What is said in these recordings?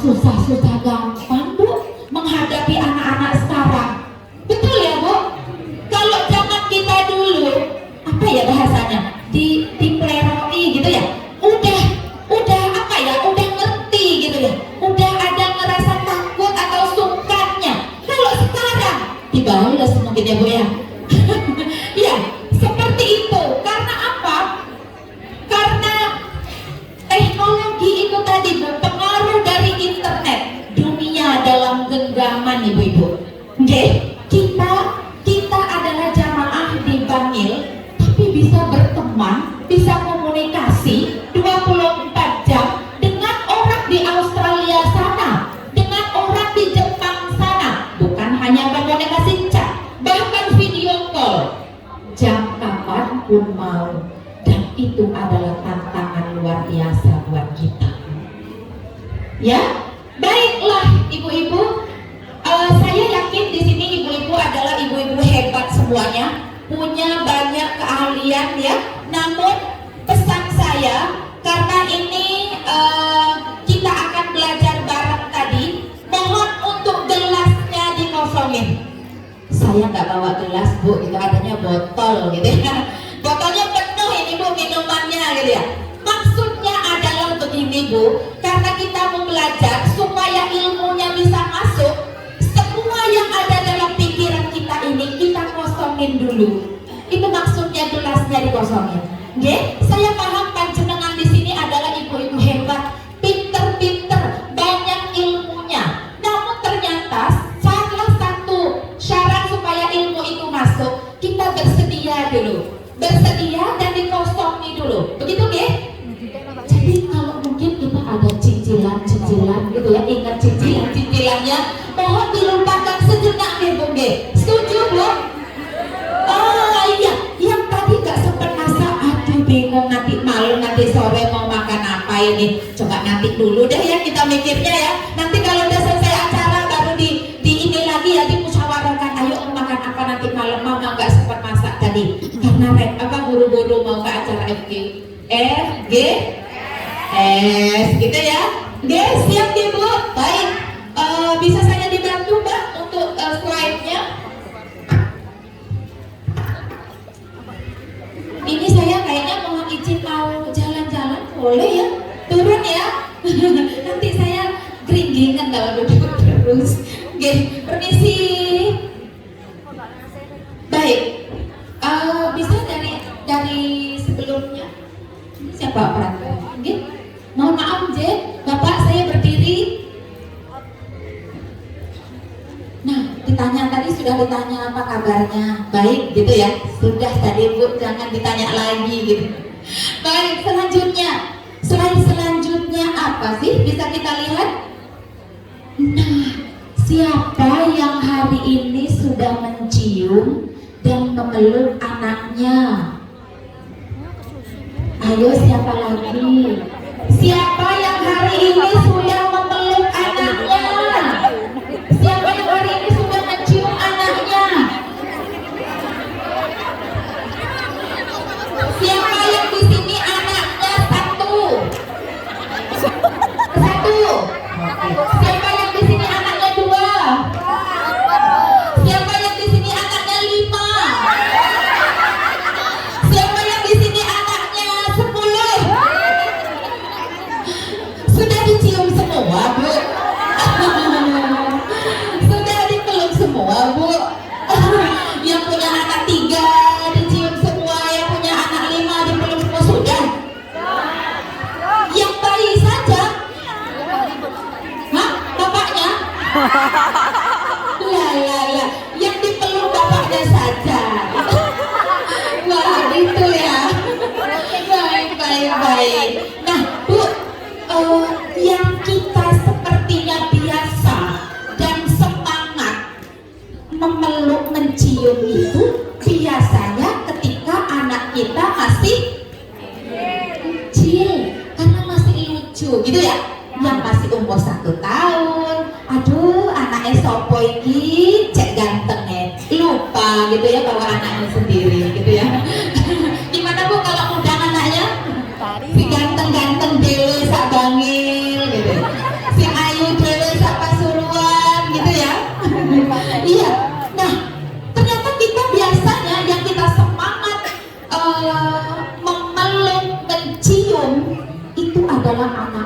susah-susah gampang Bu menghadapi anak-anak sekarang. Betul ya Bu? Kalau zaman kita dulu, apa ya bahasanya? Dipleroi gitu ya. Udah apa ya? Udah ngerti gitu ya. Udah ada ngerasa takut atau sungkannya. Kalau sekarang dibales mungkin ya Bu ya. Ya, seperti itu. Karena apa? Karena teknologi itu tadi berpengaruh dari internet. Dunia dalam genggaman ibu-ibu. Oke, kita adalah jamaah di Bangil, tapi bisa berteman, bisa komunikasi 24 jam dengan orang di Australia sana, dengan orang di Jepang sana. Bukan hanya komunikasi chat, bahkan video call jam kapanpun mau. Dan itu adalah tantangan luar biasa buat kita. Ya, baiklah ibu-ibu. Saya yakin di sini ibu-ibu adalah ibu-ibu hebat semuanya, punya banyak keahlian ya. Namun pesan saya, karena ini kita akan belajar bareng tadi, mohon untuk gelasnya dikosongin. Saya nggak bawa gelas Bu, itu adanya botol gitu ya. Botolnya penuh ini Bu minumannya gitu ya. Maksudnya adalah begini Bu, karena kita mau belajar supaya ilmunya bisa masuk, semua yang ada dalam pikiran kita ini kita kosongin dulu. Itu maksudnya gelasnya dikosongin. Oke? Saya paham panjenengan di sini adalah ibu-ibu hebat, pinter-pinter, banyak ilmunya. Namun ternyata salah satu syarat supaya ilmu itu masuk, kita bersedia dulu. Bersedia dan dikosongi dulu. Begitu Oke? Jadi kalau mungkin kita ada cicilan-cicilan gitu ya, ingat cicilan-cicilannya, mohon dilupakan sejenak nih Bu. Setuju Bu? Oh iya, yang tadi gak sempat masak, aduh bingung nanti malam, nanti sore mau makan apa ini. Coba nanti dulu deh ya kita mikirnya ya. Nanti kalau udah selesai acara baru di ini lagi ya, dimusyawarahkan, ayo makan apa nanti malam. Mama gak sempat masak tadi karena buru-buru mau ke acara FGS gitu ya. Guys, siap ya Bu? Baik, bisa saya dibantu Mbak untuk slide-nya? Ini saya kayaknya mohon izin mau jalan-jalan, boleh ya? Turun ya? Nanti saya geringingan kalau duduk terus. Oke, permisi. Baik, bisa dari sebelumnya. Siapa operator? Oke. Mohon maaf Bapak, saya berdiri. Nah, tadi sudah ditanya apa kabarnya. Baik gitu ya. Sudah tadi Bu, jangan ditanya lagi gitu. Baik, selanjutnya. Slide selanjutnya apa sih? Bisa kita lihat? Nah, siapa yang hari ini sudah mencium dan memeluk anaknya? Ayo, siapa lagi? Siapa yang hari ini sudah memeluk anaknya? Siapa yang hari ini sudah mencium anaknya? Siapa yang di sini anaknya satu? Siapa yang di sini anaknya dua? Siapa yang di sini anaknya lima? Siapa yang di sini anaknya 10? Sudah dicium semua Bu? Sudah dipeluk semua Bu? Yang punya anak 3 dicium semua, yang punya anak 5 dipeluk semua sudah? Yang bayi saja? Hah? Bapaknya? Lah, yang dipeluk bapaknya saja. Wah, itu ya. Baik. Nah Bu, yang kita sepertinya biasa dan semangat memeluk mencium itu biasanya ketika anak kita masih kecil, karena masih lucu gitu ya. Yang masih umur 1 tahun, aduh anaknya sopo iki cek gantengnya, lupa gitu ya bawa anaknya sendiri gitu ya. Gimana Bu kalau undang anaknya? Si ganteng-ganteng dewe sak Bangil gitu, si ayu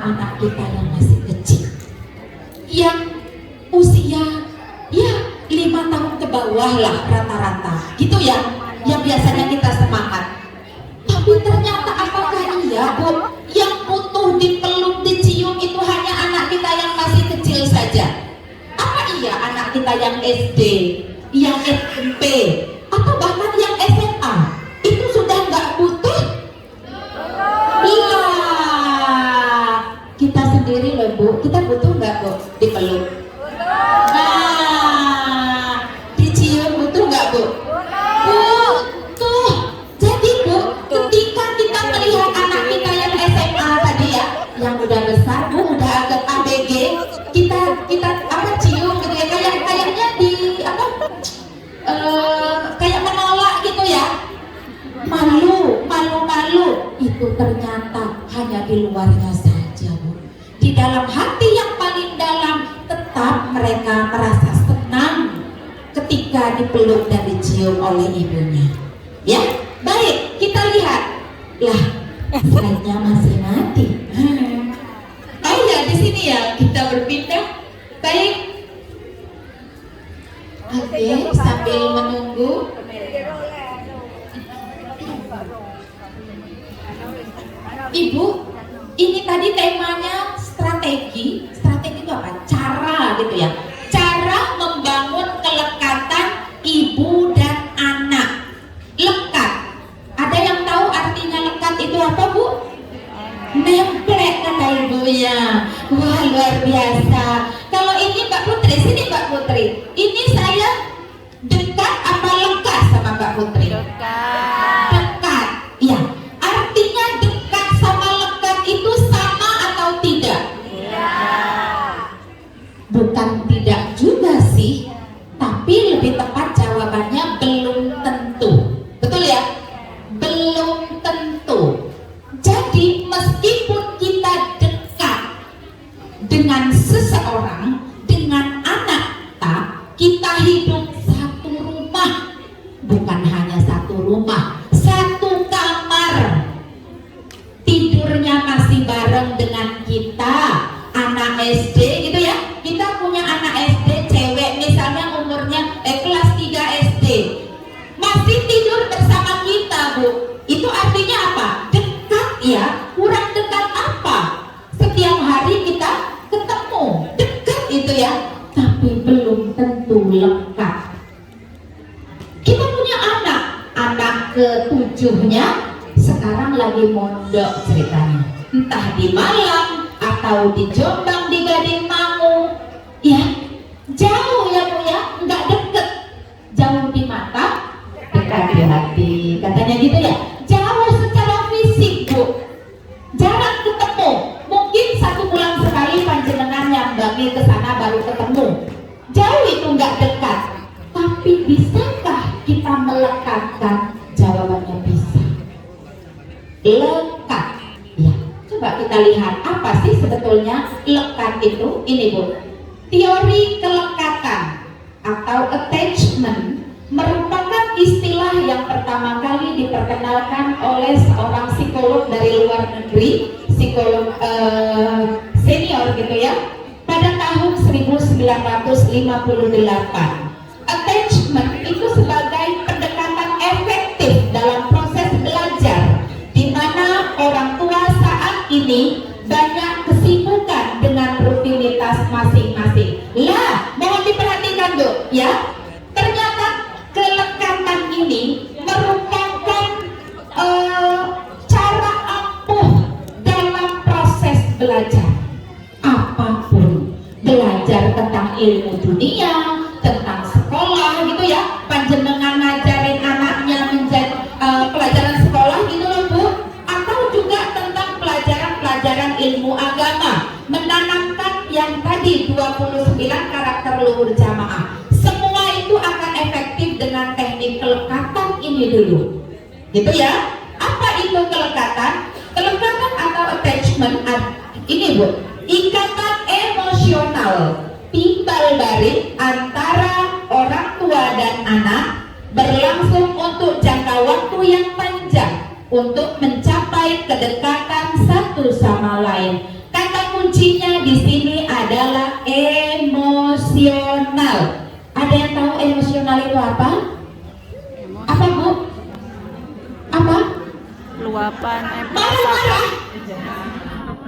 anak-anak kita yang masih kecil, yang usia ya 5 tahun ke bawah lah rata-rata gitu ya, yang biasanya kita semangat. Tapi ternyata apakah iya Bu, yang butuh dipeluk dicium itu hanya anak kita yang masih kecil saja? Apa iya anak kita yang SD, yang SMP, atau bahkan yang SMA itu sudah nggak butuh? Iya, kita sendiri loh Bu, kita butuh nggak Bu dipeluk? Nah, dicium butuh nggak Bu? Butuh. Jadi Bu, ketika kita melihat anak kita yang SMA tadi ya, yang udah besar Bu, udah agak ABG, kita apa cium gitu ya, kayaknya di apa kayak menolak gitu ya, malu itu ternyata hanya di luarnya saja Bu. Di dalam hati yang paling dalam tetap mereka merasa senang ketika dipeluk dan dicium oleh ibunya. Ya, baik, kita lihat. Lah, slide-nya masih mati. Oh ya, di sini ya kita berpindah. Baik. Oke, sambil menunggu. Ibu, ini tadi temanya strategi. Strategi itu apa? Cara gitu ya. Cara membangun kelekatan ibu dan anak. Lekat. Ada yang tahu artinya lekat itu apa Bu? Nemplek kata ibunya. Wah, luar biasa. Kalau ini Mbak Putri, sini Mbak Putri. Ini saya dekat apa lekat sama Mbak Putri? Dekat. Ya. Artinya dekat sama lekat itu sama atau tidak? Bukan tidak juga sih, tapi lebih tepat jawabannya belum tentu. Betul ya? Belum tentu. Jadi meskipun kita dekat dengan seseorang, dengan anak kita, kita hidup satu rumah. Bukan hanya satu rumah, satu kamar. Tidurnya masih bareng dengan kita, anak SD gitu ya. Kita punya anak SD cewek misalnya umurnya kelas 3 SD, masih tidur bersama kita Bu. Itu artinya apa? Dekat ya. Kurang dekat apa? Setiap hari kita ketemu, dekat itu ya, tapi belum tentu lekat. Kita punya anak ke-7-nya sekarang lagi mondok ceritanya, entah di Malang atau di Jombang, di Gading Mangu ya. Jauh ya Bu ya, nggak deket. Jauh di mata, dekat di hati, katanya gitu ya. Jauh secara fisik Bu, jarang ketemu. Mungkin 1 bulan sekali panjenengan nyambangi ke sana baru ketemu. Jauh itu nggak dekat. Tapi bisakah kita melekatkan? Jawabannya bisa. Lekat ya. Coba kita lihat apa sih sebetulnya lekat itu. Ini Bu, teori kelekatan atau attachment merupakan istilah yang pertama kali diperkenalkan oleh seorang psikolog dari luar negeri, psikolog senior gitu ya, pada tahun 1958. Attachment itu sebagai pendekatan efektif dalam proses belajar, di mana orang tua saat ini banyak kesibukan dengan rutinitas masing-masing. Lah, mohon diperhatikan Bu ya. Ternyata kelekatan ini merupakan cara ampuh dalam proses belajar. Apapun, belajar tentang ilmu dunia, tentang sekolah gitu ya, panjenengan ngajarin anaknya menjadi pelajaran sekolah gitu loh Bu, atau juga tentang pelajaran ilmu agama, menanamkan yang tadi 29 karakter luhur jamaah. Semua itu akan efektif dengan teknik kelekatan ini dulu gitu ya. Apa itu kelekatan? Kelekatan atau attachment ini Bu, ikatan emosional timbal balik antara orang tua dan anak, berlangsung untuk jangka waktu yang panjang untuk mencapai kedekatan satu sama lain. kata kuncinya di sini adalah emosional. Ada yang tahu emosional itu apa? Apa Bu? Apa? Luapan Marah-marah? perasaan.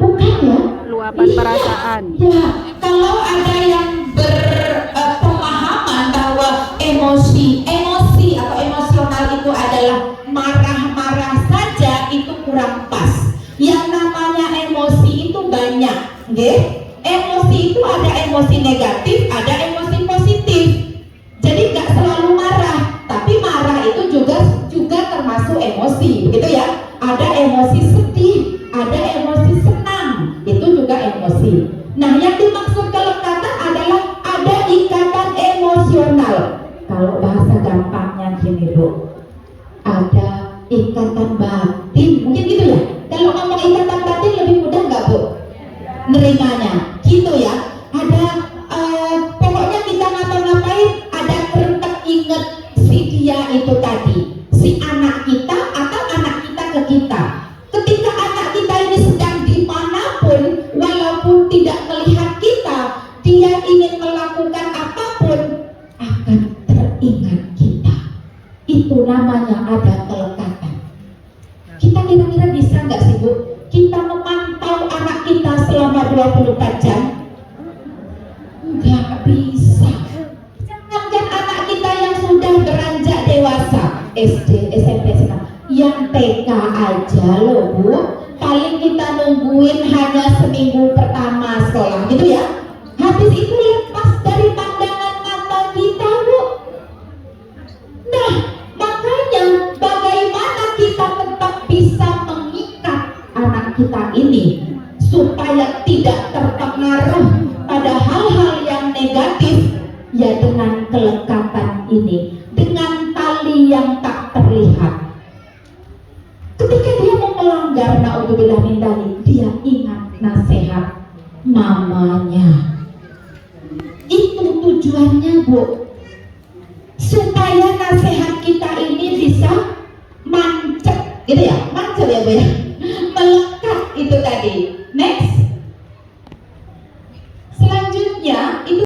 Bukan ya? Luapan Iya. perasaan. Ya, kalau ada yang berpemahaman bahwa emosi atau emosional itu adalah marah-marah saja, itu kurang pas. Yang namanya emosi itu banyak, nggih? Emosi itu ada emosi negatif, ada emosi positif. Jadi nggak selalu marah, tapi marah itu juga termasuk emosi, gitu ya. Ada emosi sedih, ada emosi senang, itu juga emosi. Nah, yang dimaksud kelekatan adalah ada ikatan emosional. Kalau bahasa gampangnya gini Bu, ada ikatan batin, mungkin gitu ya. Kalau ngomong ikatan batin lebih mudah nggak Bu? Nerimanya, gitu ya. Ada pokoknya kita ngapa-ngapain ada kerentek inget si dia itu tadi, si anak kita atau anak kita ke kita. Ketika anak kita ini sedang dimanapun, walaupun tidak melihat kita, dia ingin melakukan apapun, akan teringat kita. Itu namanya ada kelekatan. Kita kira-kira bisa nggak sih Bu? Kita memantau anak kita selama 24 jam? Nggak bisa. Jangankan anak kita yang sudah beranjak dewasa, SD, SMP, SMA, yang TK aja loh Bu, paling kita nungguin hanya seminggu pertama sekolah, gitu ya. Habis itu lepas dari pandangan mata kita Bu. Nah, makanya bagaimana kita tetap bisa mengikat anak kita ini supaya tidak terpengaruh pada hal-hal yang negatif, ya dengan kelekatan ini, dengan tali yang tak terlihat. Ketika dia mau melanggar, naudzubillah min dzalik, dia ingat nasihat mamanya. Itu tujuannya Bu, supaya nasihat kita ini bisa mancep, gitu ya, mancep ya Bu ya.